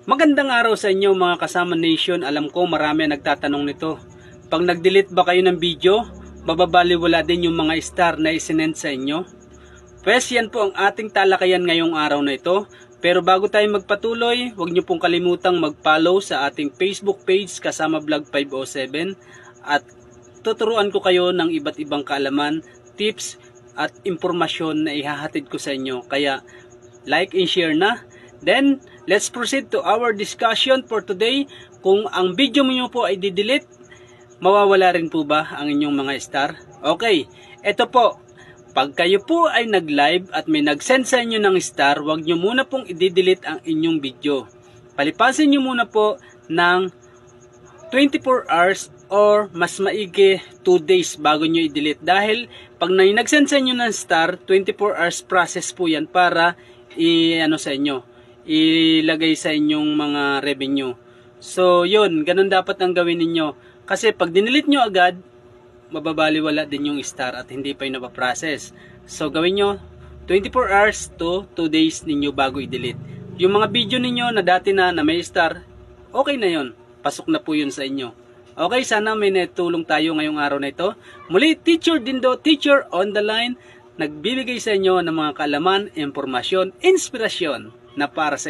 Magandang araw sa inyo mga kasama nation. Alam ko marami nagtatanong nito. Pag nag-delete ba kayo ng video, mababaliwala din yung mga star na isinend sa inyo? Pues yan po ang ating talakayan ngayong araw na ito. Pero bago tayo magpatuloy, huwag niyo pong kalimutang mag-follow sa ating Facebook page Kasama Vlog 507 at tuturuan ko kayo ng iba't ibang kaalaman, tips at impormasyon na ihahatid ko sa inyo. Kaya like and share na. Then, let's proceed to our discussion for today. Kung ang video mo po ay didelete, mawawala rin po ba ang inyong mga star? Okay, ito po. Pag kayo po ay nag-live at may nag-send sa inyo ng star, huwag nyo muna pong i-delete ang inyong video. Palipasin nyo muna po ng 24 hours or mas maigi 2 days bago nyo i-delete. Dahil pag nag-send sa inyo ng star, 24 hours process po yan para sa inyo, ilagay sa inyong mga revenue. So yun, ganun dapat ang gawin ninyo. Kasi pag dinilit nyo agad, mababaliwala din yung star at hindi pa yung napaprocess. So gawin nyo 24 hours to 2 days ninyo bago i-delete. Yung mga video ninyo na dati na may star, okay na yun. Pasok na po yun sa inyo. Okay, sana may natulong tayo ngayong araw na ito. Muli, Teacher Dindo, Teacher on the line, nagbibigay sa inyo ng mga kaalaman, impormasyon, inspirasyon na para sa inyo.